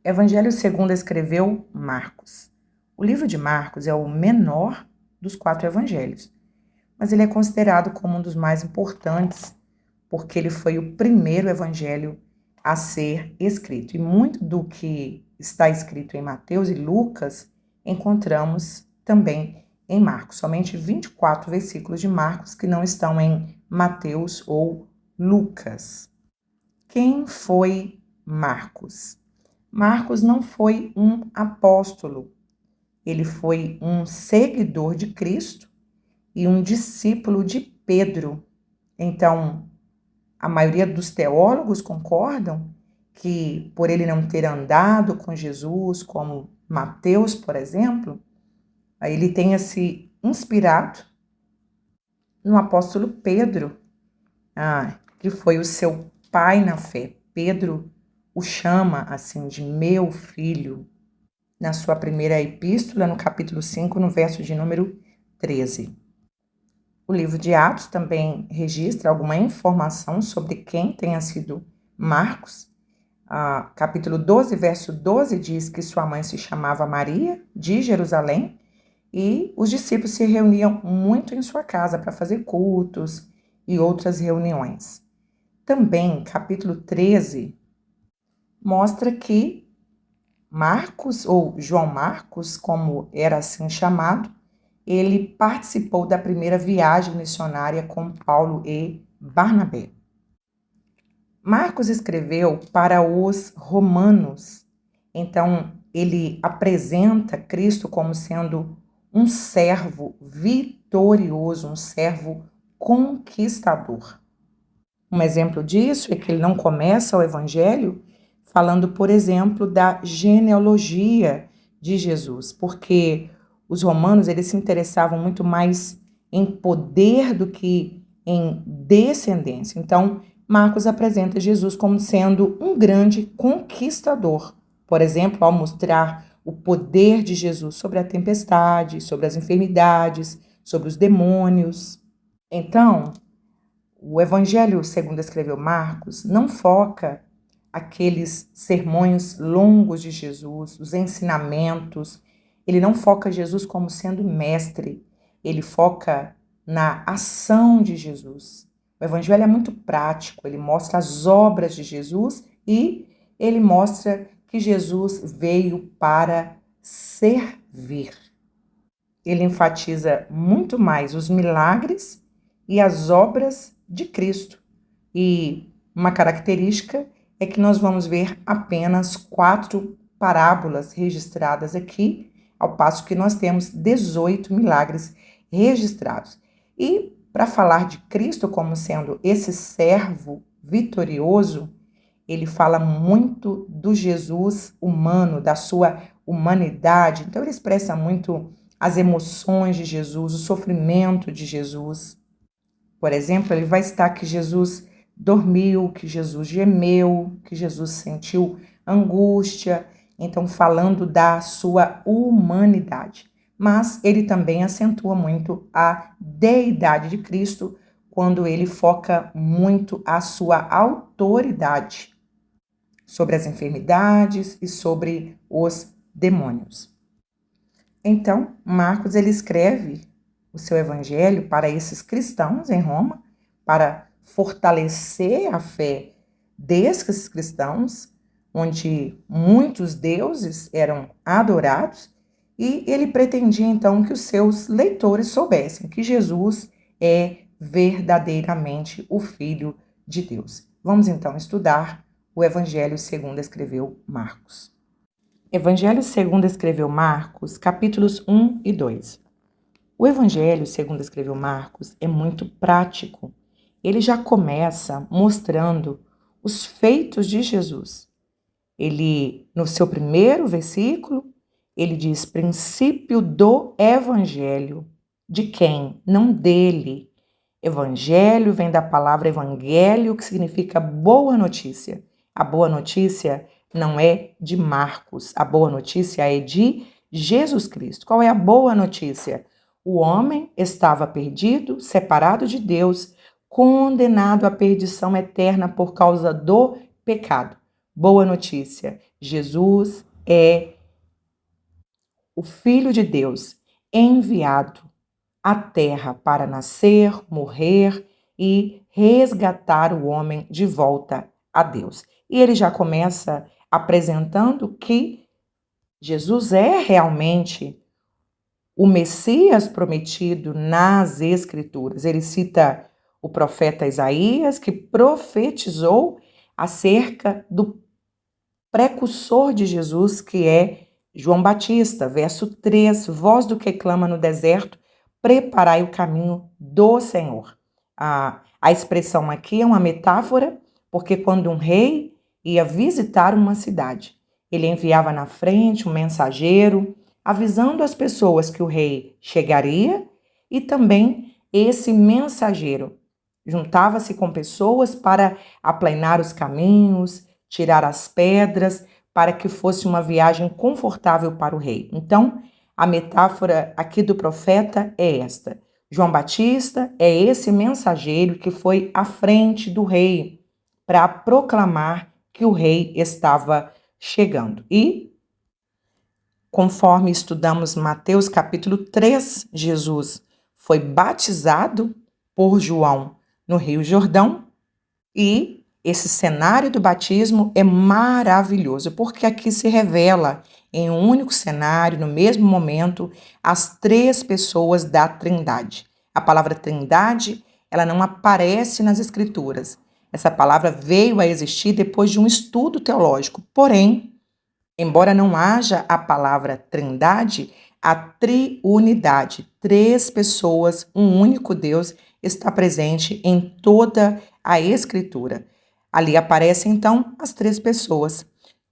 Evangelho segundo escreveu Marcos. O livro de Marcos é o menor dos 4 evangelhos, mas ele é considerado como um dos mais importantes, porque ele foi o primeiro evangelho a ser escrito. E muito do que está escrito em Mateus e Lucas encontramos também em Marcos. Somente 24 versículos de Marcos que não estão em Mateus ou Lucas. Quem foi Marcos? Marcos não foi um apóstolo, ele foi um seguidor de Cristo e um discípulo de Pedro. Então, a maioria dos teólogos concordam que, por ele não ter andado com Jesus, como Mateus, por exemplo, ele tenha se inspirado no apóstolo Pedro, que foi o seu pai na fé. Pedro o chama assim de meu filho, na sua primeira epístola, no capítulo 5, no verso de número 13. O livro de Atos também registra alguma informação sobre quem tenha sido Marcos. Capítulo 12, verso 12 diz que sua mãe se chamava Maria, de Jerusalém, e os discípulos se reuniam muito em sua casa para fazer cultos e outras reuniões. Também, capítulo 13, mostra que Marcos, ou João Marcos, como era assim chamado, ele participou da primeira viagem missionária com Paulo e Barnabé. Marcos escreveu para os romanos, então ele apresenta Cristo como sendo um servo vitorioso, um servo conquistador. Um exemplo disso é que ele não começa o evangelho falando, por exemplo, da genealogia de Jesus, porque os romanos eles se interessavam muito mais em poder do que em descendência. Então, Marcos apresenta Jesus como sendo um grande conquistador. Por exemplo, ao mostrar o poder de Jesus sobre a tempestade, sobre as enfermidades, sobre os demônios. Então, o Evangelho, segundo escreveu Marcos, não foca aqueles sermões longos de Jesus, os ensinamentos. Ele não foca Jesus como sendo mestre, ele foca na ação de Jesus. O Evangelho é muito prático, ele mostra as obras de Jesus e ele mostra que Jesus veio para servir. Ele enfatiza muito mais os milagres e as obras de Cristo. E uma característica é que nós vamos ver apenas 4 parábolas registradas aqui, ao passo que nós temos 18 milagres registrados. E para falar de Cristo como sendo esse servo vitorioso, ele fala muito do Jesus humano, da sua humanidade. Então ele expressa muito as emoções de Jesus, o sofrimento de Jesus. Por exemplo, ele vai citar que Jesus dormiu, que Jesus gemeu, que Jesus sentiu angústia, então falando da sua humanidade. Mas ele também acentua muito a deidade de Cristo, quando ele foca muito a sua autoridade sobre as enfermidades e sobre os demônios. Então, Marcos ele escreve o seu evangelho para esses cristãos em Roma, para fortalecer a fé desses cristãos, onde muitos deuses eram adorados, e ele pretendia então que os seus leitores soubessem que Jesus é verdadeiramente o Filho de Deus. Vamos então estudar o Evangelho segundo escreveu Marcos. Evangelho segundo escreveu Marcos, capítulos 1 e 2. O Evangelho segundo escreveu Marcos é muito prático. Ele já começa mostrando os feitos de Jesus. Ele, no seu primeiro versículo, ele diz princípio do Evangelho. De quem? Não dele. Evangelho vem da palavra evangelho, que significa boa notícia. A boa notícia não é de Marcos, a boa notícia é de Jesus Cristo. Qual é a boa notícia? O homem estava perdido, separado de Deus, condenado à perdição eterna por causa do pecado. Boa notícia, Jesus é o Filho de Deus enviado à terra para nascer, morrer e resgatar o homem de volta a Deus. E ele já começa apresentando que Jesus é realmente o Messias prometido nas Escrituras. Ele cita o profeta Isaías, que profetizou acerca do precursor de Jesus, que é João Batista, verso 3, voz do que clama no deserto, preparai o caminho do Senhor. A expressão aqui é uma metáfora, porque quando um rei ia visitar uma cidade, ele enviava na frente um mensageiro, avisando as pessoas que o rei chegaria, e também esse mensageiro juntava-se com pessoas para aplanar os caminhos, tirar as pedras, para que fosse uma viagem confortável para o rei. Então, a metáfora aqui do profeta é esta. João Batista é esse mensageiro que foi à frente do rei para proclamar que o rei estava chegando. E, conforme estudamos Mateus capítulo 3, Jesus foi batizado por João no Rio Jordão, e esse cenário do batismo é maravilhoso, porque aqui se revela em um único cenário, no mesmo momento, as três pessoas da Trindade. A palavra Trindade, ela não aparece nas Escrituras. Essa palavra veio a existir depois de um estudo teológico. Porém, embora não haja a palavra Trindade, a triunidade, três pessoas, um único Deus, está presente em toda a Escritura. Ali aparecem, então, as três pessoas.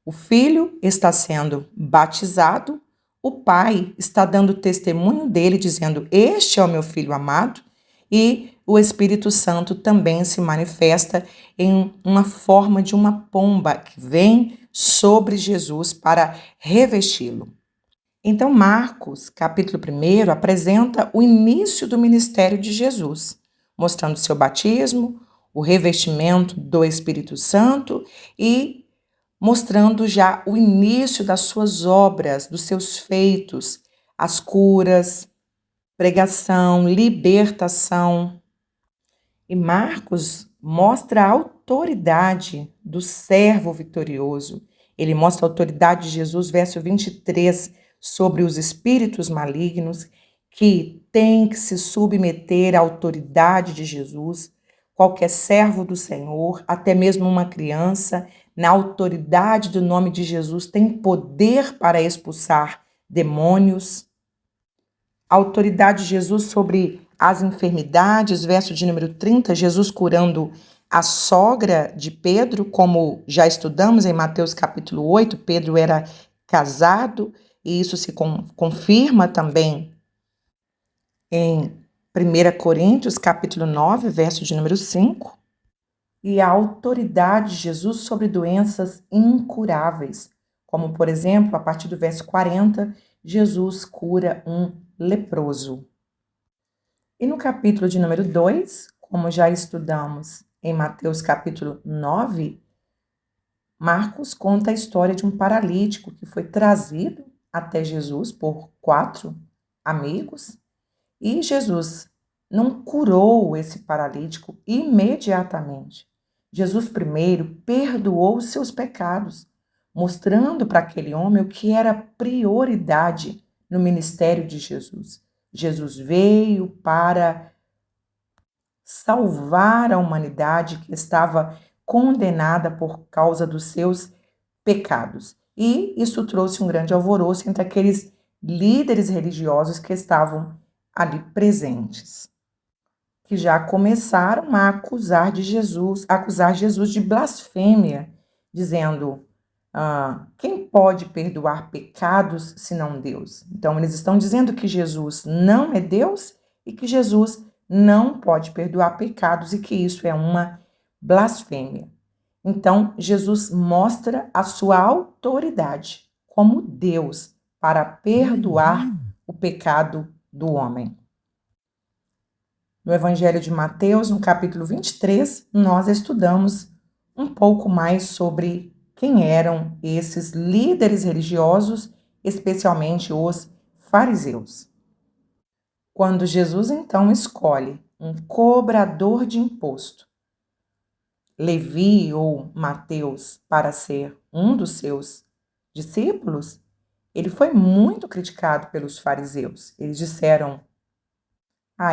O Filho está sendo batizado, o Pai está dando testemunho dele, dizendo: Este é o meu Filho amado, e o Espírito Santo também se manifesta em uma forma de uma pomba que vem sobre Jesus para revesti-lo. Então, Marcos, capítulo 1, apresenta o início do ministério de Jesus, mostrando seu batismo, o revestimento do Espírito Santo e mostrando já o início das suas obras, dos seus feitos, as curas, pregação, libertação. E Marcos mostra a autoridade do servo vitorioso. Ele mostra a autoridade de Jesus, verso 23, sobre os espíritos malignos, que tem que se submeter à autoridade de Jesus. Qualquer servo do Senhor, até mesmo uma criança, na autoridade do nome de Jesus, tem poder para expulsar demônios. A autoridade de Jesus sobre as enfermidades, verso de número 30, Jesus curando a sogra de Pedro, como já estudamos em Mateus capítulo 8, Pedro era casado, e isso se confirma também em 1 Coríntios capítulo 9, verso de número 5. E a autoridade de Jesus sobre doenças incuráveis, como, por exemplo, a partir do verso 40, Jesus cura um leproso. E no capítulo de número 2, como já estudamos em Mateus capítulo 9, Marcos conta a história de um paralítico que foi trazido até Jesus por 4 amigos, e Jesus não curou esse paralítico imediatamente. Jesus primeiro perdoou os seus pecados, mostrando para aquele homem o que era prioridade no ministério de Jesus. Jesus veio para salvar a humanidade que estava condenada por causa dos seus pecados. E isso trouxe um grande alvoroço entre aqueles líderes religiosos que estavam ali presentes, que já começaram a acusar Jesus de blasfêmia, dizendo: quem pode perdoar pecados senão Deus? Então, eles estão dizendo que Jesus não é Deus e que Jesus não pode perdoar pecados e que isso é uma blasfêmia. Então, Jesus mostra a sua autoridade como Deus para perdoar o pecado do homem. No Evangelho de Mateus, no capítulo 23, nós estudamos um pouco mais sobre quem eram esses líderes religiosos, especialmente os fariseus. Quando Jesus então escolhe um cobrador de imposto, Levi ou Mateus, para ser um dos seus discípulos, ele foi muito criticado pelos fariseus. Eles disseram: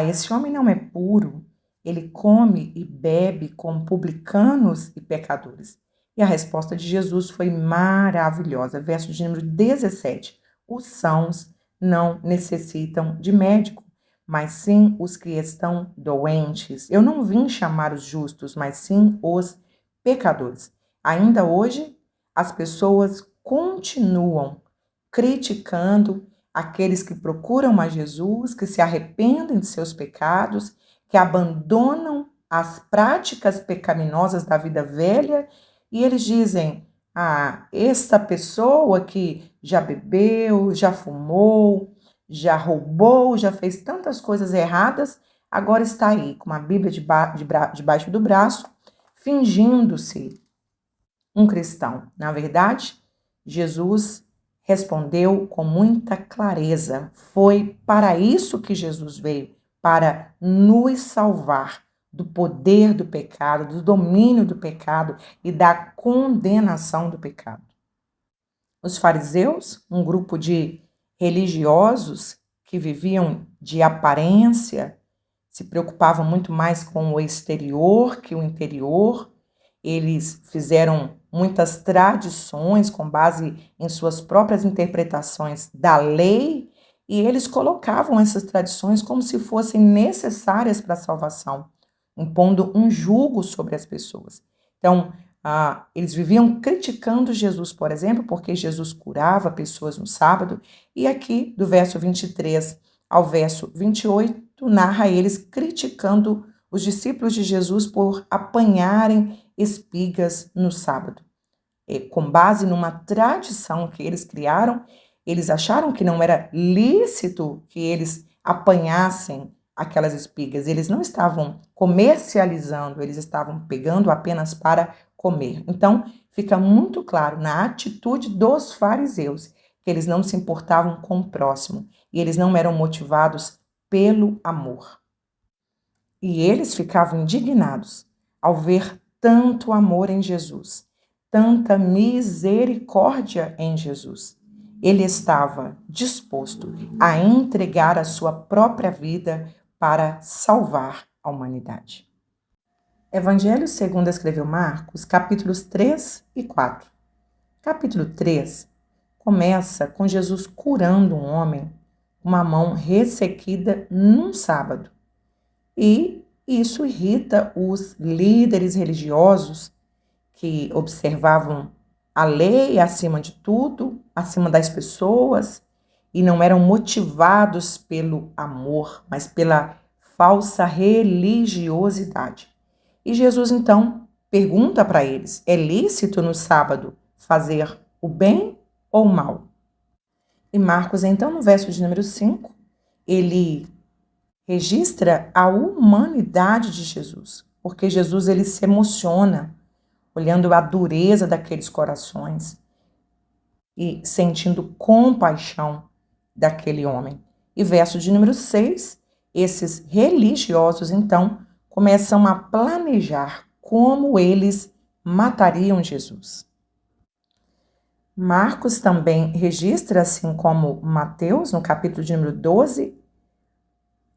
esse homem não é puro, ele come e bebe com publicanos e pecadores. E a resposta de Jesus foi maravilhosa. Verso de número 17. Os sãos não necessitam de médico, mas sim os que estão doentes. Eu não vim chamar os justos, mas sim os pecadores. Ainda hoje, as pessoas continuam criticando aqueles que procuram a Jesus, que se arrependem de seus pecados, que abandonam as práticas pecaminosas da vida velha, e eles dizem: esta pessoa que já bebeu, já fumou, já roubou, já fez tantas coisas erradas, agora está aí com uma Bíblia debaixo do braço, fingindo-se um cristão. Na verdade, Jesus respondeu com muita clareza. Foi para isso que Jesus veio, para nos salvar do poder do pecado, do domínio do pecado e da condenação do pecado. Os fariseus, um grupo de religiosos que viviam de aparência, se preocupavam muito mais com o exterior que o interior. Eles fizeram muitas tradições com base em suas próprias interpretações da lei, e eles colocavam essas tradições como se fossem necessárias para a salvação, impondo um jugo sobre as pessoas. Então, eles viviam criticando Jesus, por exemplo, porque Jesus curava pessoas no sábado, e aqui, do verso 23 ao verso 28, narra eles criticando os discípulos de Jesus por apanharem espigas no sábado. Com base numa tradição que eles criaram, eles acharam que não era lícito que eles apanhassem aquelas espigas. Eles não estavam comercializando, eles estavam pegando apenas para comer. Então, fica muito claro na atitude dos fariseus que eles não se importavam com o próximo e eles não eram motivados pelo amor. E eles ficavam indignados ao ver tanto amor em Jesus, tanta misericórdia em Jesus. Ele estava disposto a entregar a sua própria vida para salvar a humanidade. Evangelho segundo escreveu Marcos, capítulos 3 e 4. Capítulo 3 começa com Jesus curando um homem com uma mão ressequida num sábado. E isso irrita os líderes religiosos que observavam a lei acima de tudo, acima das pessoas, e não eram motivados pelo amor, mas pela falsa religiosidade. E Jesus, então, pergunta para eles: é lícito no sábado fazer o bem ou o mal? E Marcos, então, no verso de número 5, ele registra a humanidade de Jesus, porque Jesus ele se emociona olhando a dureza daqueles corações e sentindo compaixão daquele homem. E verso de número 6, esses religiosos então começam a planejar como eles matariam Jesus. Marcos também registra, assim como Mateus, no capítulo de número 12,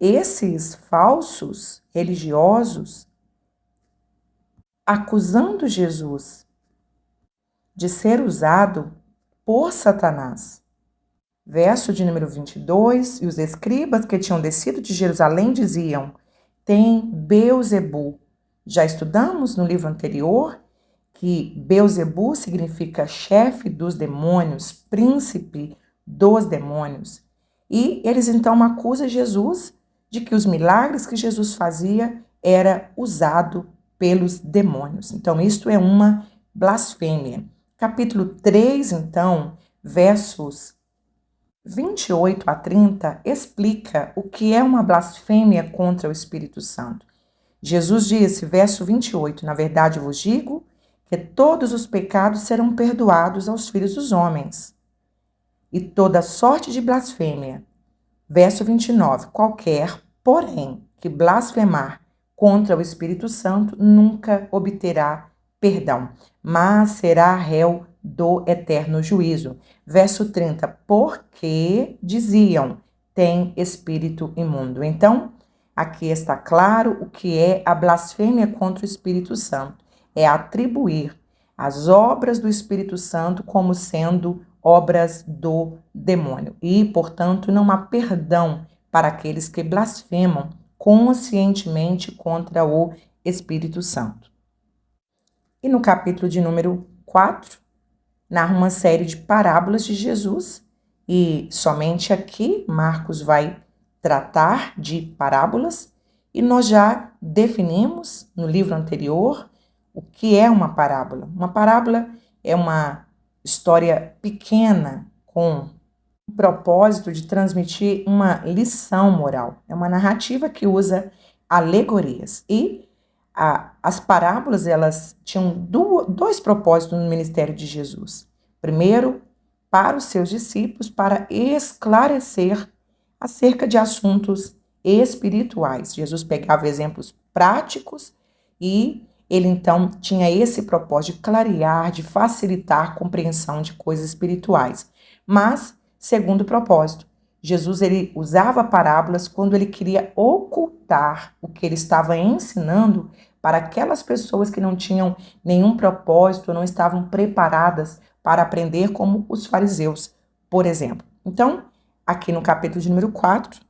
esses falsos religiosos acusando Jesus de ser usado por Satanás. Verso de número 22, e os escribas que tinham descido de Jerusalém diziam: tem Beelzebu. Já estudamos no livro anterior que Beelzebu significa chefe dos demônios, príncipe dos demônios. E eles então acusam Jesus de que os milagres que Jesus fazia era usado pelos demônios. Então, isto é uma blasfêmia. Capítulo 3, então, versos 28 a 30, explica o que é uma blasfêmia contra o Espírito Santo. Jesus disse, verso 28, na verdade vos digo que todos os pecados serão perdoados aos filhos dos homens, e toda sorte de blasfêmia. Verso 29. Qualquer, porém, que blasfemar contra o Espírito Santo nunca obterá perdão, mas será réu do eterno juízo. Verso 30. Porque diziam, tem espírito imundo. Então, aqui está claro o que é a blasfêmia contra o Espírito Santo. É atribuir as obras do Espírito Santo como sendo obras do demônio. E, portanto, não há perdão para aqueles que blasfemam conscientemente contra o Espírito Santo. E no capítulo de número 4, narra uma série de parábolas de Jesus, e somente aqui Marcos vai tratar de parábolas, e nós já definimos no livro anterior o que é uma parábola. Uma parábola é uma história pequena com o propósito de transmitir uma lição moral. É uma narrativa que usa alegorias. E as parábolas, elas tinham dois propósitos no ministério de Jesus. Primeiro, para os seus discípulos, para esclarecer acerca de assuntos espirituais. Jesus pegava exemplos práticos e ele então tinha esse propósito de clarear, de facilitar a compreensão de coisas espirituais. Mas, segundo propósito, Jesus ele usava parábolas quando ele queria ocultar o que ele estava ensinando para aquelas pessoas que não tinham nenhum propósito, não estavam preparadas para aprender, como os fariseus, por exemplo. Então, aqui no capítulo de número 4,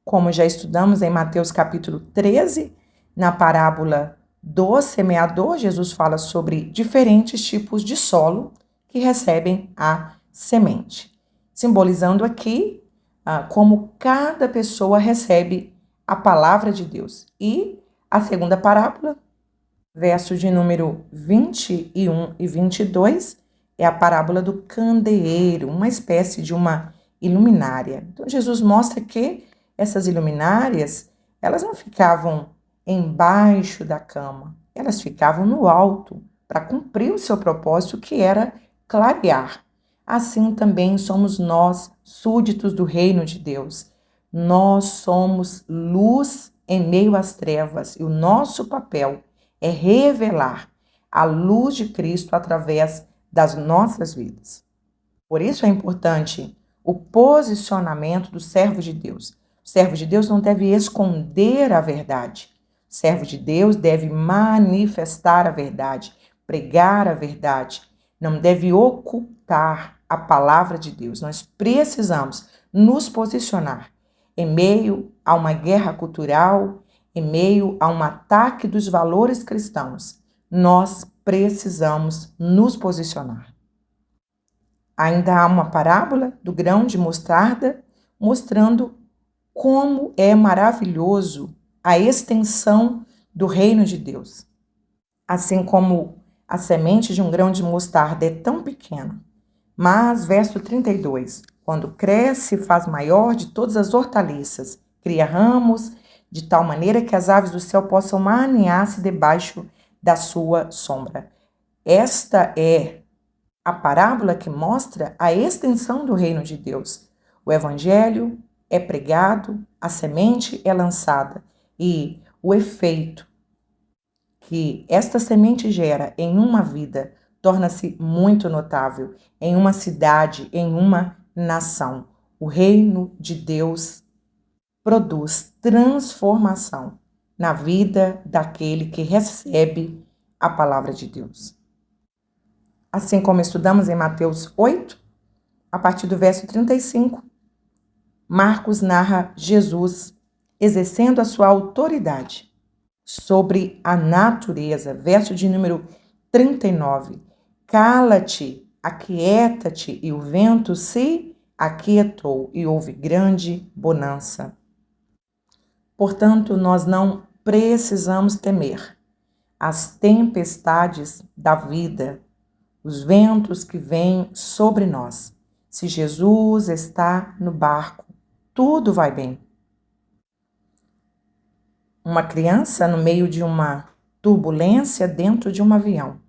como já estudamos em Mateus capítulo 13, na parábola do semeador, Jesus fala sobre diferentes tipos de solo que recebem a semente, simbolizando aqui como cada pessoa recebe a palavra de Deus. E a segunda parábola, verso de número 21 e 22, é a parábola do candeeiro, uma espécie de uma iluminária. Então, Jesus mostra que essas iluminárias, elas não ficavam embaixo da cama, elas ficavam no alto para cumprir o seu propósito, que era clarear. Assim também somos nós, súditos do reino de Deus. Nós somos luz em meio às trevas e o nosso papel é revelar a luz de Cristo através das nossas vidas. Por isso é importante o posicionamento do servo de Deus. O servo de Deus não deve esconder a verdade. O servo de Deus deve manifestar a verdade, pregar a verdade. Não deve ocultar a palavra de Deus. Nós precisamos nos posicionar em meio a uma guerra cultural, em meio a um ataque dos valores cristãos. Nós precisamos nos posicionar. Ainda há uma parábola do grão de mostarda, mostrando como é maravilhoso a extensão do reino de Deus. Assim como a semente de um grão de mostarda é tão pequena, mas, verso 32, quando cresce, faz maior de todas as hortaliças, cria ramos, de tal maneira que as aves do céu possam manear-se debaixo da sua sombra. Esta é a parábola que mostra a extensão do reino de Deus. O evangelho é pregado, a semente é lançada e o efeito que esta semente gera em uma vida torna-se muito notável em uma cidade, em uma nação. O reino de Deus produz transformação na vida daquele que recebe a palavra de Deus. Assim como estudamos em Mateus 8, a partir do verso 35, Marcos narra Jesus exercendo a sua autoridade sobre a natureza. Verso de número 39. Cala-te, aquieta-te, e o vento se aquietou, e houve grande bonança. Portanto, nós não precisamos temer as tempestades da vida, os ventos que vêm sobre nós. Se Jesus está no barco, tudo vai bem. Uma criança no meio de uma turbulência dentro de um avião.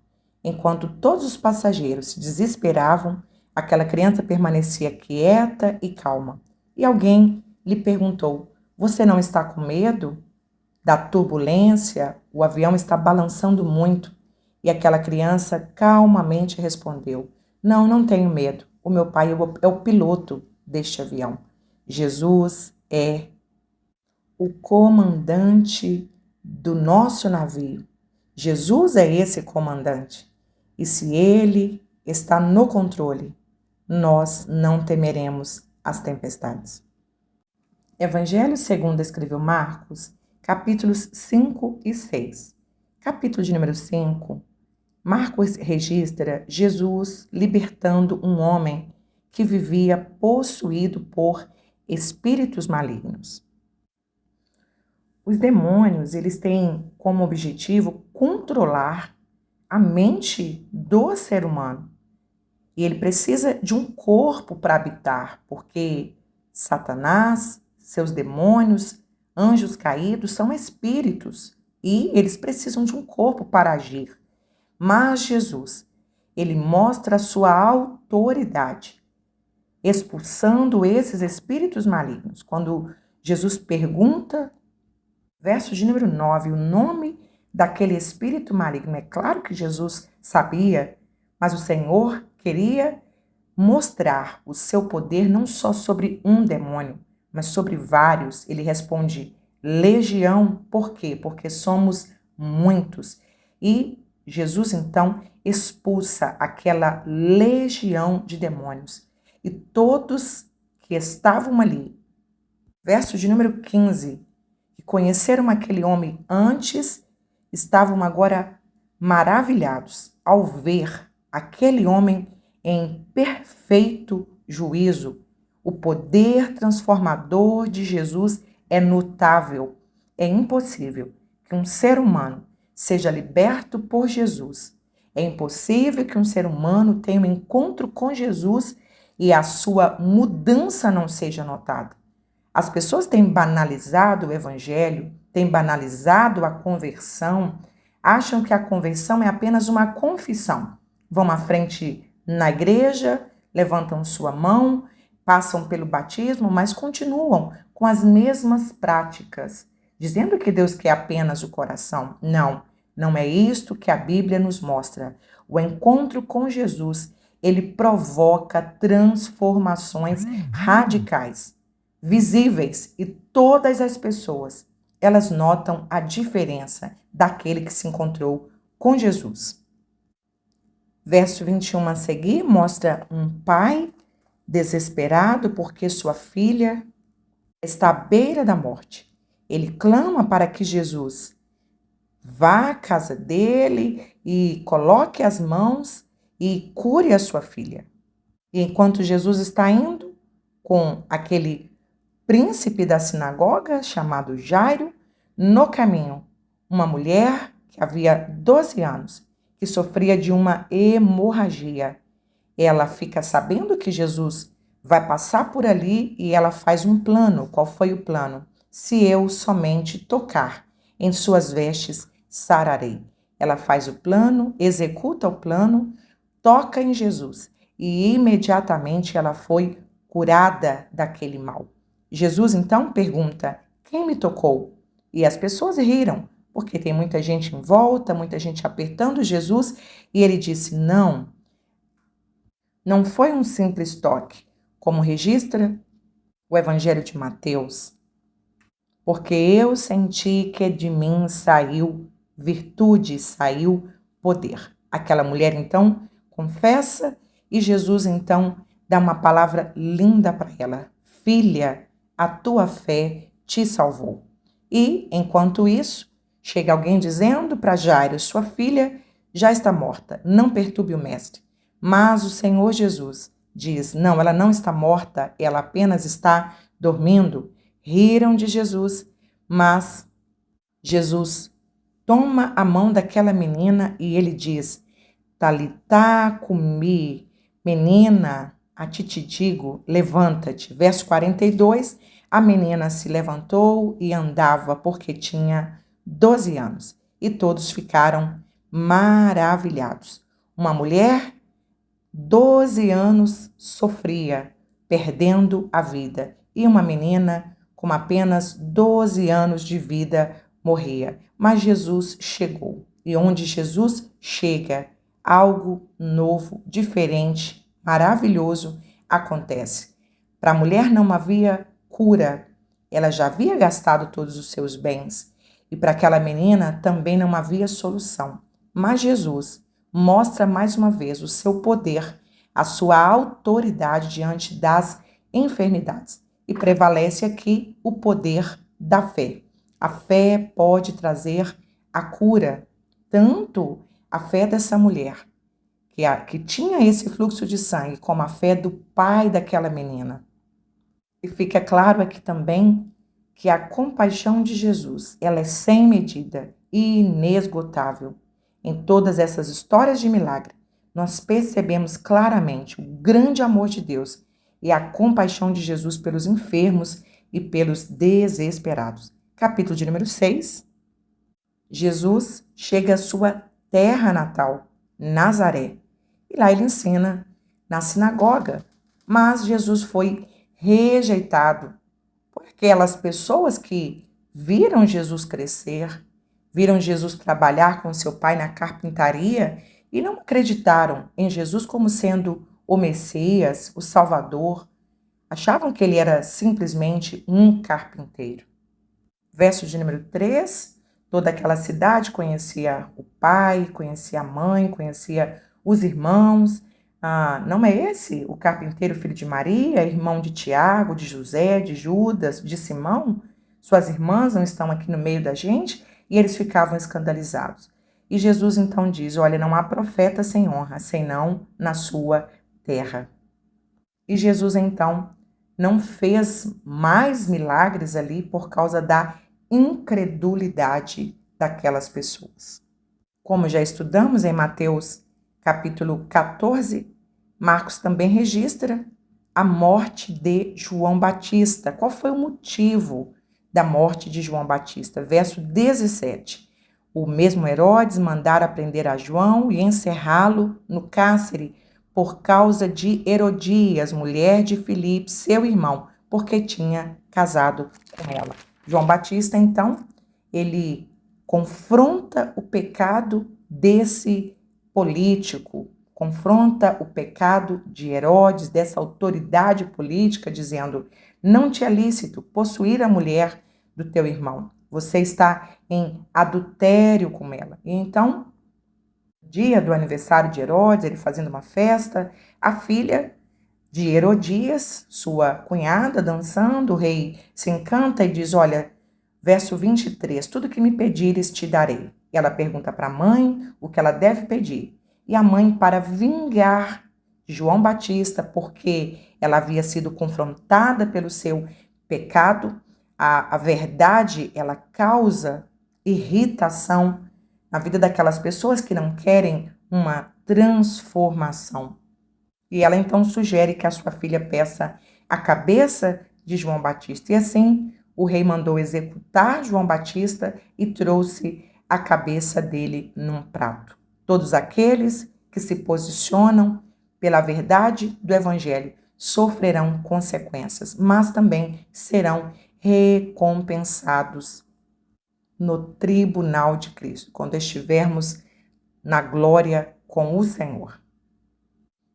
Enquanto todos os passageiros se desesperavam, aquela criança permanecia quieta e calma. E alguém lhe perguntou: Você não está com medo da turbulência? O avião está balançando muito. E aquela criança calmamente respondeu: Não, não tenho medo. O meu pai é o piloto deste avião. Jesus é o comandante do nosso navio. Jesus é esse comandante. E se ele está no controle, nós não temeremos as tempestades. Evangelho segundo escreveu Marcos, capítulos 5 e 6. Capítulo de número 5, Marcos registra Jesus libertando um homem que vivia possuído por espíritos malignos. Os demônios, eles têm como objetivo controlar a mente do ser humano. E ele precisa de um corpo para habitar, porque Satanás, seus demônios, anjos caídos são espíritos e eles precisam de um corpo para agir. Mas Jesus, ele mostra a sua autoridade, expulsando esses espíritos malignos. Quando Jesus pergunta, verso de número 9, o nome daquele espírito maligno, é claro que Jesus sabia, mas o Senhor queria mostrar o seu poder não só sobre um demônio, mas sobre vários. Ele responde, legião, por quê? Porque somos muitos. E Jesus, então, expulsa aquela legião de demônios. E todos que estavam ali, verso de número 15, que conheceram aquele homem antes, estavam agora maravilhados ao ver aquele homem em perfeito juízo. O poder transformador de Jesus é notável. É impossível que um ser humano seja liberto por Jesus. É impossível que um ser humano tenha um encontro com Jesus e a sua mudança não seja notada. As pessoas têm banalizado o evangelho, têm banalizado a conversão, acham que a conversão é apenas uma confissão. Vão à frente na igreja, levantam sua mão, passam pelo batismo, mas continuam com as mesmas práticas, dizendo que Deus quer apenas o coração. Não, não é isto que a Bíblia nos mostra. O encontro com Jesus, ele provoca transformações radicais, visíveis, e todas as pessoas, elas notam a diferença daquele que se encontrou com Jesus. Verso 21 a seguir mostra um pai desesperado porque sua filha está à beira da morte. Ele clama para que Jesus vá à casa dele e coloque as mãos e cure a sua filha. E enquanto Jesus está indo com aquele príncipe da sinagoga chamado Jairo, no caminho, uma mulher que havia 12 anos, que sofria de uma hemorragia. Ela fica sabendo que Jesus vai passar por ali e ela faz um plano. Qual foi o plano? Se eu somente tocar em suas vestes, sararei. Ela faz o plano, executa o plano, toca em Jesus e imediatamente ela foi curada daquele mal. Jesus então pergunta, quem me tocou? E as pessoas riram, porque tem muita gente em volta, muita gente apertando Jesus, e ele disse, não foi um simples toque, como registra o Evangelho de Mateus, porque eu senti que de mim saiu virtude, saiu poder. Aquela mulher então confessa e Jesus então dá uma palavra linda para ela. Filha, a tua fé te salvou. E, enquanto isso, chega alguém dizendo para Jairo, sua filha já está morta, não perturbe o mestre. Mas o Senhor Jesus diz, não, ela não está morta, ela apenas está dormindo. Riram de Jesus, mas Jesus toma a mão daquela menina e ele diz, Talitá cumi, menina, a ti te digo, levanta-te. Verso 42, a menina se levantou e andava porque tinha 12 anos. E todos ficaram maravilhados. Uma mulher, 12 anos, sofria, perdendo a vida. E uma menina, com apenas 12 anos de vida, morria. Mas Jesus chegou. E onde Jesus chega, algo novo, diferente, maravilhoso acontece. Para a mulher não havia cura. Ela já havia gastado todos os seus bens. E para aquela menina também não havia solução. Mas Jesus mostra mais uma vez o seu poder, a sua autoridade diante das enfermidades. E prevalece aqui o poder da fé. A fé pode trazer a cura, tanto a fé dessa mulher, que tinha esse fluxo de sangue, como a fé do pai daquela menina. E fica claro aqui também que a compaixão de Jesus, ela é sem medida e inesgotável. Em todas essas histórias de milagre, nós percebemos claramente o grande amor de Deus e a compaixão de Jesus pelos enfermos e pelos desesperados. Capítulo de número 6. Jesus chega à sua terra natal, Nazaré, e lá ele ensina na sinagoga. Mas Jesus foi rejeitado por aquelas pessoas que viram Jesus crescer, viram Jesus trabalhar com seu pai na carpintaria e não acreditaram em Jesus como sendo o Messias, o Salvador. Achavam que ele era simplesmente um carpinteiro. Verso de número 3, toda aquela cidade conhecia o pai, conhecia a mãe, conhecia os irmãos. Não é esse o carpinteiro filho de Maria, irmão de Tiago, de José, de Judas, de Simão? Suas irmãs não estão aqui no meio da gente? E eles ficavam escandalizados. E Jesus então diz, olha, não há profeta sem honra, senão na sua terra. E Jesus então não fez mais milagres ali por causa da incredulidade daquelas pessoas. Como já estudamos em Mateus capítulo 14, Marcos também registra a morte de João Batista. Qual foi o motivo da morte de João Batista? Verso 17. O mesmo Herodes mandara prender a João e encerrá-lo no cárcere por causa de Herodias, mulher de Filipe, seu irmão, porque tinha casado com ela. João Batista, então, ele confronta o pecado desse político, confronta o pecado de Herodes, dessa autoridade política, dizendo: não te é lícito possuir a mulher do teu irmão. Você está em adultério com ela. E então, dia do aniversário de Herodes, ele fazendo uma festa, a filha de Herodias, sua cunhada, dançando, o rei se encanta e diz, olha, verso 23, tudo que me pedires te darei. E ela pergunta para a mãe o que ela deve pedir. E a mãe, para vingar João Batista, porque ela havia sido confrontada pelo seu pecado, a verdade, ela causa irritação na vida daquelas pessoas que não querem uma transformação. E ela então sugere que a sua filha peça a cabeça de João Batista. E assim o rei mandou executar João Batista e trouxe a cabeça dele num prato. Todos aqueles que se posicionam pela verdade do evangelho sofrerão consequências, mas também serão recompensados no tribunal de Cristo, quando estivermos na glória com o Senhor.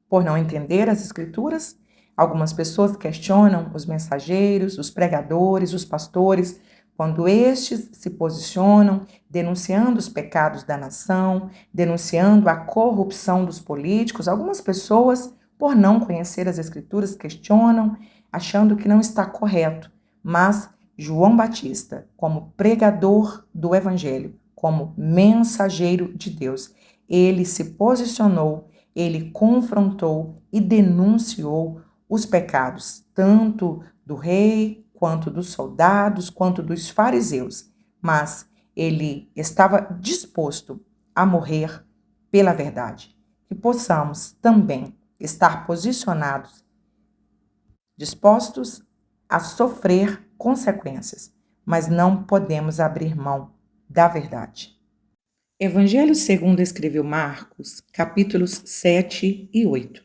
Por não entender as Escrituras, algumas pessoas questionam os mensageiros, os pregadores, os pastores, quando estes se posicionam denunciando os pecados da nação, denunciando a corrupção dos políticos. Algumas pessoas, por não conhecer as Escrituras, questionam, achando que não está correto. Mas João Batista, como pregador do Evangelho, como mensageiro de Deus, ele se posicionou, ele confrontou e denunciou os pecados, tanto do rei, quanto dos soldados, quanto dos fariseus. Mas ele estava disposto a morrer pela verdade. Que possamos também estar posicionados, dispostos a sofrer consequências, mas não podemos abrir mão da verdade. Evangelho segundo escreveu Marcos, capítulos 7 e 8.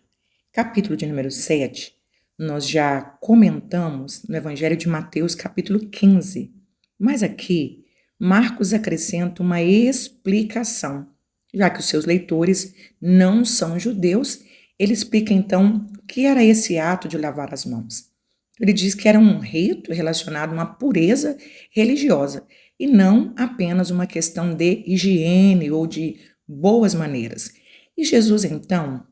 Capítulo de número 7, nós já comentamos no Evangelho de Mateus, capítulo 15. Mas aqui, Marcos acrescenta uma explicação. Já que os seus leitores não são judeus, ele explica então o que era esse ato de lavar as mãos. Ele diz que era um rito relacionado a uma pureza religiosa e não apenas uma questão de higiene ou de boas maneiras. E Jesus, então,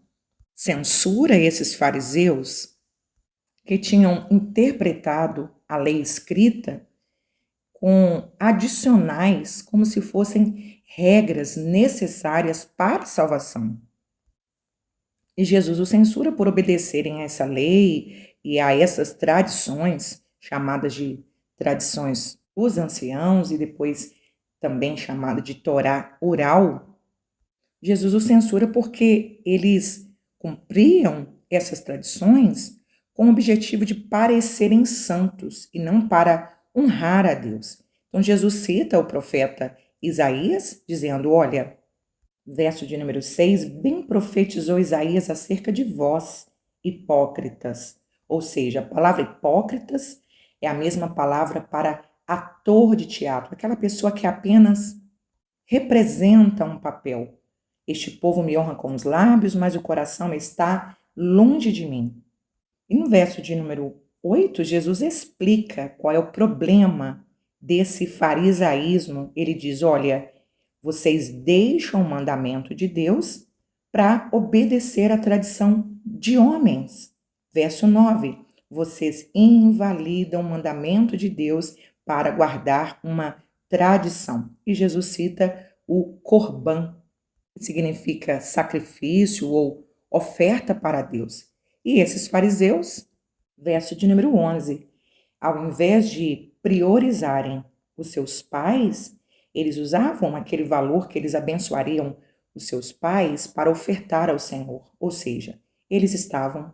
censura esses fariseus que tinham interpretado a lei escrita com adicionais, como se fossem regras necessárias para a salvação. E Jesus os censura por obedecerem a essa lei e a essas tradições, chamadas de tradições dos anciãos e depois também chamada de Torá oral. Jesus os censura porque eles cumpriam essas tradições com o objetivo de parecerem santos e não para honrar a Deus. Então Jesus cita o profeta Isaías, dizendo, olha, verso de número 6, bem profetizou Isaías acerca de vós, hipócritas. Ou seja, a palavra hipócritas é a mesma palavra para ator de teatro, aquela pessoa que apenas representa um papel. Este povo me honra com os lábios, mas o coração está longe de mim. E no verso de número 8, Jesus explica qual é o problema desse farisaísmo. Ele diz, olha, vocês deixam o mandamento de Deus para obedecer à tradição de homens. Verso 9, vocês invalidam o mandamento de Deus para guardar uma tradição. E Jesus cita o corban, que significa sacrifício ou oferta para Deus. E esses fariseus, verso de número 11, ao invés de priorizarem os seus pais, eles usavam aquele valor que eles abençoariam os seus pais para ofertar ao Senhor. Ou seja, eles estavam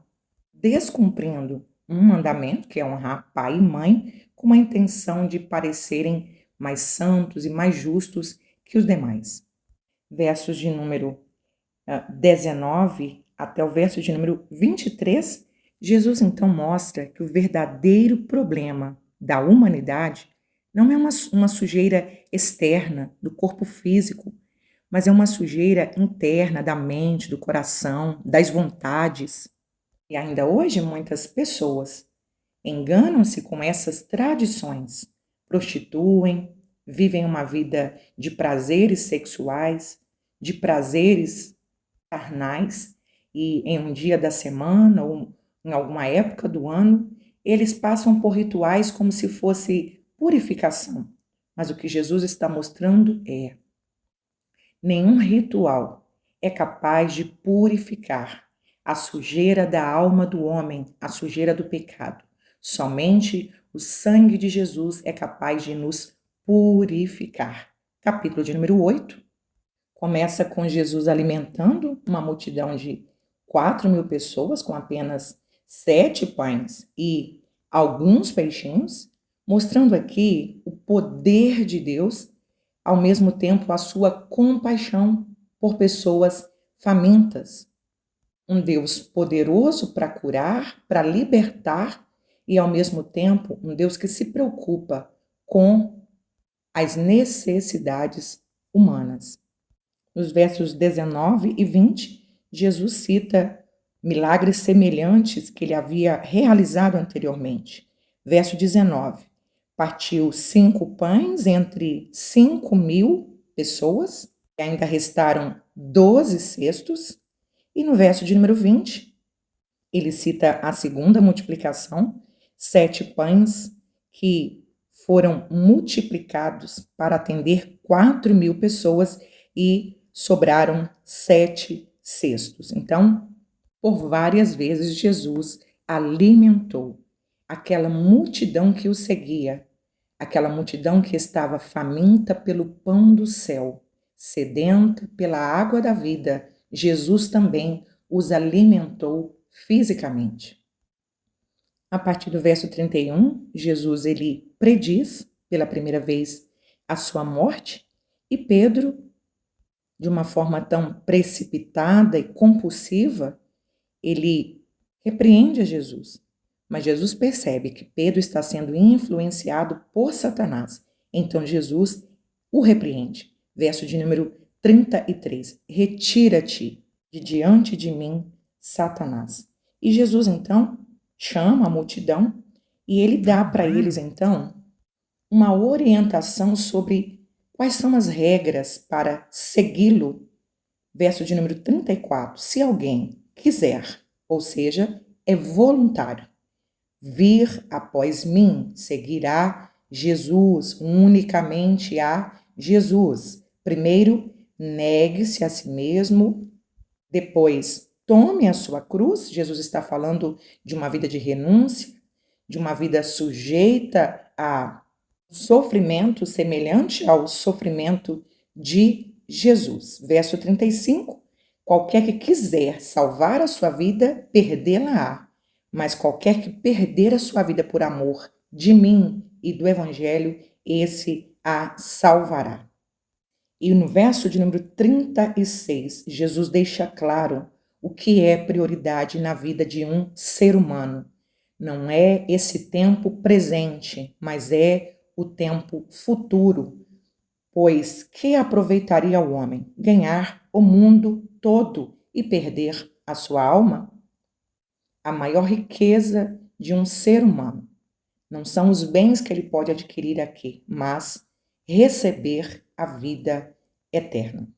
descumprindo um mandamento, que é honrar pai e mãe, com a intenção de parecerem mais santos e mais justos que os demais. Versos de número 19 até o verso de número 23, Jesus então mostra que o verdadeiro problema da humanidade não é uma sujeira externa do corpo físico, mas é uma sujeira interna da mente, do coração, das vontades. E ainda hoje muitas pessoas enganam-se com essas tradições, prostituem, vivem uma vida de prazeres sexuais, de prazeres carnais, e em um dia da semana ou em alguma época do ano, eles passam por rituais como se fosse purificação. Mas o que Jesus está mostrando é: nenhum ritual é capaz de purificar a sujeira da alma do homem, a sujeira do pecado. Somente o sangue de Jesus é capaz de nos purificar. Capítulo de número 8. Começa com Jesus alimentando uma multidão de 4.000 pessoas com apenas 7 pães e alguns peixinhos, mostrando aqui o poder de Deus, ao mesmo tempo a sua compaixão por pessoas famintas. Um Deus poderoso para curar, para libertar e, ao mesmo tempo, um Deus que se preocupa com as necessidades humanas. Nos versos 19 e 20, Jesus cita milagres semelhantes que ele havia realizado anteriormente. Verso 19, partiu 5 pães entre 5.000 pessoas, e ainda restaram 12 cestos. E no verso de número 20, ele cita a segunda multiplicação, 7 pães que foram multiplicados para atender 4.000 pessoas e sobraram 7 cestos. Então, por várias vezes, Jesus alimentou aquela multidão que o seguia, aquela multidão que estava faminta pelo pão do céu, sedenta pela água da vida. Jesus também os alimentou fisicamente. A partir do verso 31, Jesus ele prediz pela primeira vez a sua morte e Pedro de uma forma tão precipitada e compulsiva, ele repreende a Jesus. Mas Jesus percebe que Pedro está sendo influenciado por Satanás. Então Jesus o repreende. Verso de número 33. Retira-te de diante de mim, Satanás. E Jesus então chama a multidão e ele dá para eles então uma orientação sobre quais são as regras para segui-lo. Verso de número 34. Se alguém quiser, ou seja, é voluntário, vir após mim, seguirá Jesus, unicamente a Jesus. Primeiro, negue-se a si mesmo, depois, tome a sua cruz. Jesus está falando de uma vida de renúncia, de uma vida sujeita a sofrimento semelhante ao sofrimento de Jesus. Verso 35, qualquer que quiser salvar a sua vida, perdê-la-á. Mas qualquer que perder a sua vida por amor de mim e do Evangelho, esse a salvará. E no verso de número 36, Jesus deixa claro o que é prioridade na vida de um ser humano. Não é esse tempo presente, mas é o tempo futuro. Pois que aproveitaria o homem ganhar o mundo todo e perder a sua alma? A maior riqueza de um ser humano não são os bens que ele pode adquirir aqui, mas receber a vida eterna.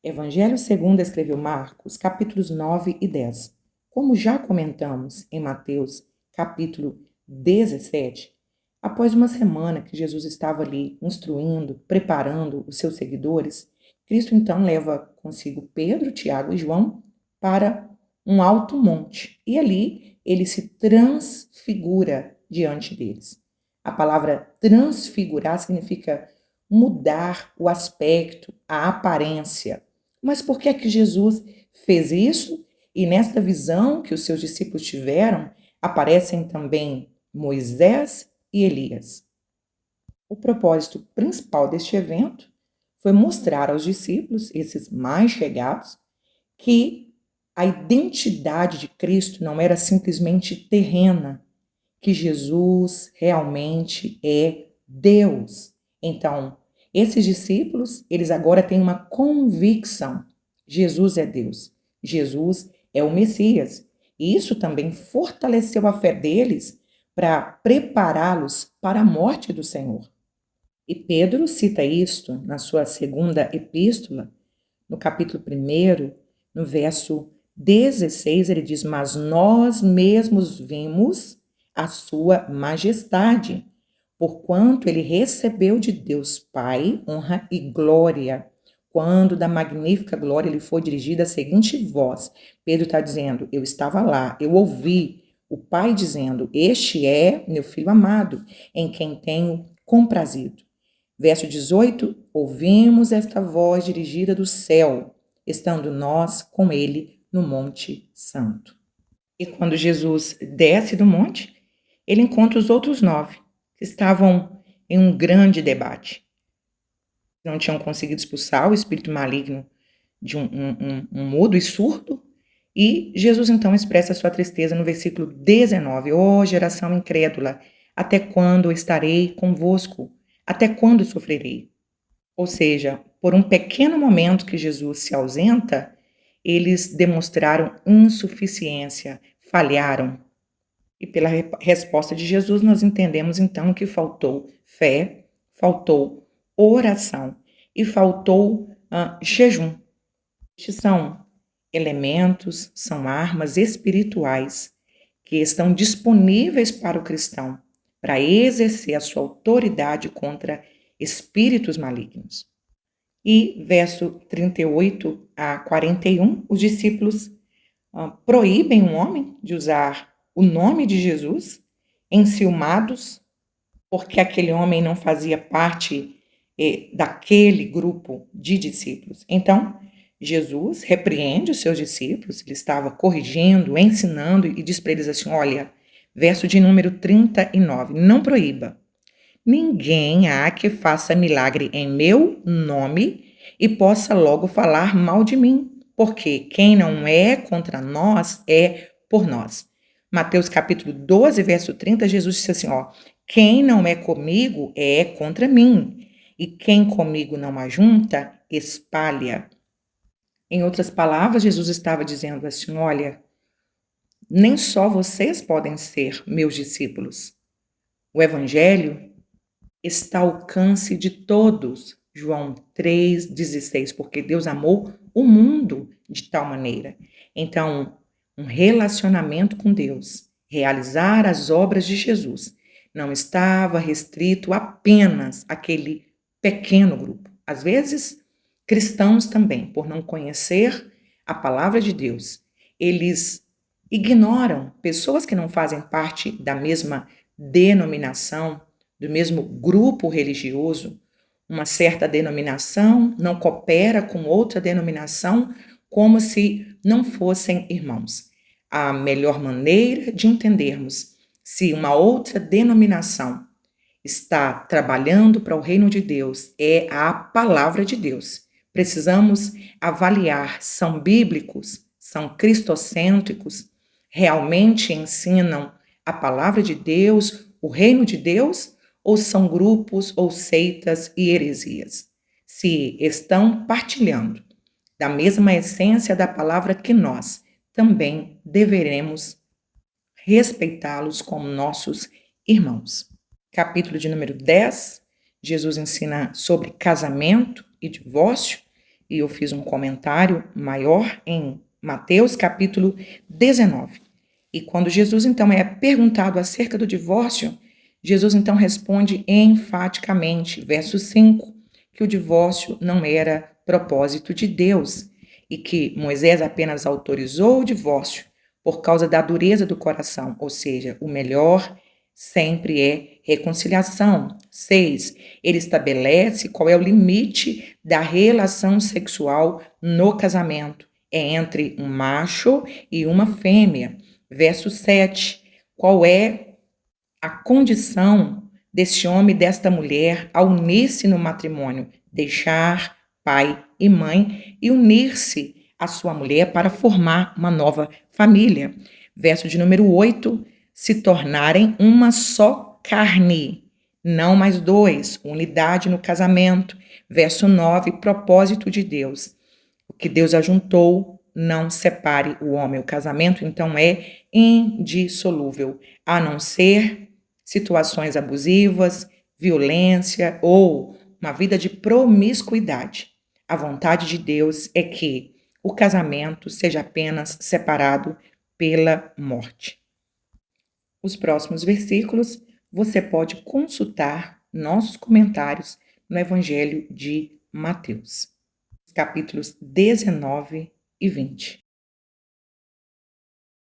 Evangelho segundo escreveu Marcos, capítulos 9 e 10. Como já comentamos em Mateus, capítulo 17, após uma semana que Jesus estava ali instruindo, preparando os seus seguidores, Cristo então leva consigo Pedro, Tiago e João para um alto monte e ali ele se transfigura diante deles. A palavra transfigurar significa mudar o aspecto, a aparência. Mas por que é que Jesus fez isso? E nesta visão que os seus discípulos tiveram, aparecem também Moisés e Elias. O propósito principal deste evento foi mostrar aos discípulos, esses mais chegados, que a identidade de Cristo não era simplesmente terrena, que Jesus realmente é Deus. Então, esses discípulos, eles agora têm uma convicção. Jesus é Deus. Jesus é o Messias. E isso também fortaleceu a fé deles para prepará-los para a morte do Senhor. E Pedro cita isto na sua segunda epístola, no capítulo 1, no verso 16, ele diz: mas nós mesmos vimos a sua majestade, porquanto ele recebeu de Deus Pai honra e glória, quando da magnífica glória lhe foi dirigida a seguinte voz. Pedro está dizendo, eu estava lá, eu ouvi o Pai dizendo, este é meu Filho amado, em quem tenho comprazido. Verso 18, ouvimos esta voz dirigida do céu, estando nós com ele no Monte Santo. E quando Jesus desce do monte, ele encontra os outros 9, que estavam em um grande debate. Não tinham conseguido expulsar o espírito maligno de um mudo e surdo, e Jesus então expressa sua tristeza no versículo 19. Ó geração incrédula, até quando estarei convosco? Até quando sofrerei? Ou seja, por um pequeno momento que Jesus se ausenta, eles demonstraram insuficiência, falharam. E pela resposta de Jesus, nós entendemos então que faltou fé, faltou oração e faltou jejum. Estes são elementos, são armas espirituais que estão disponíveis para o cristão para exercer a sua autoridade contra espíritos malignos. E verso 38 a 41, os discípulos proíbem um homem de usar o nome de Jesus, enciumados, porque aquele homem não fazia parte daquele grupo de discípulos. Então, Jesus repreende os seus discípulos, ele estava corrigindo, ensinando e diz para eles assim, olha, verso de número 39, não proíba. Ninguém há que faça milagre em meu nome e possa logo falar mal de mim, porque quem não é contra nós é por nós. Mateus capítulo 12, verso 30, Jesus disse assim, quem não é comigo é contra mim, e quem comigo não ajunta, espalha. Em outras palavras, Jesus estava dizendo assim, olha, nem só vocês podem ser meus discípulos. O evangelho está ao alcance de todos. João 3,16, porque Deus amou o mundo de tal maneira. Então, um relacionamento com Deus, realizar as obras de Jesus, não estava restrito apenas àquele pequeno grupo. Às vezes, cristãos também, por não conhecer a palavra de Deus, eles ignoram pessoas que não fazem parte da mesma denominação, do mesmo grupo religioso. Uma certa denominação não coopera com outra denominação como se não fossem irmãos. A melhor maneira de entendermos se uma outra denominação está trabalhando para o reino de Deus é a palavra de Deus. Precisamos avaliar, são bíblicos, são cristocêntricos, realmente ensinam a palavra de Deus, o reino de Deus, ou são grupos ou seitas e heresias? Se estão partilhando da mesma essência da palavra que nós, também deveremos respeitá-los como nossos irmãos. Capítulo de número 10, Jesus ensina sobre casamento e divórcio, e eu fiz um comentário maior em Mateus capítulo 19. E quando Jesus então é perguntado acerca do divórcio, Jesus então responde enfaticamente, verso 5, que o divórcio não era propósito de Deus e que Moisés apenas autorizou o divórcio por causa da dureza do coração, ou seja, o melhor sempre é reconciliação. 6, ele estabelece qual é o limite da relação sexual no casamento. É entre um macho e uma fêmea. Verso 7, qual é a condição deste homem e desta mulher ao unir-se no matrimônio? Deixar pai e mãe e unir-se à sua mulher para formar uma nova família. Verso de número 8, se tornarem uma só carne, não mais dois, unidade no casamento. Verso 9, propósito de Deus. O que Deus ajuntou, não separe o homem. O casamento, então, é indissolúvel, a não ser situações abusivas, violência ou uma vida de promiscuidade. A vontade de Deus é que o casamento seja apenas separado pela morte. Os próximos versículos você pode consultar nossos comentários no Evangelho de Mateus, capítulos 19 e 20.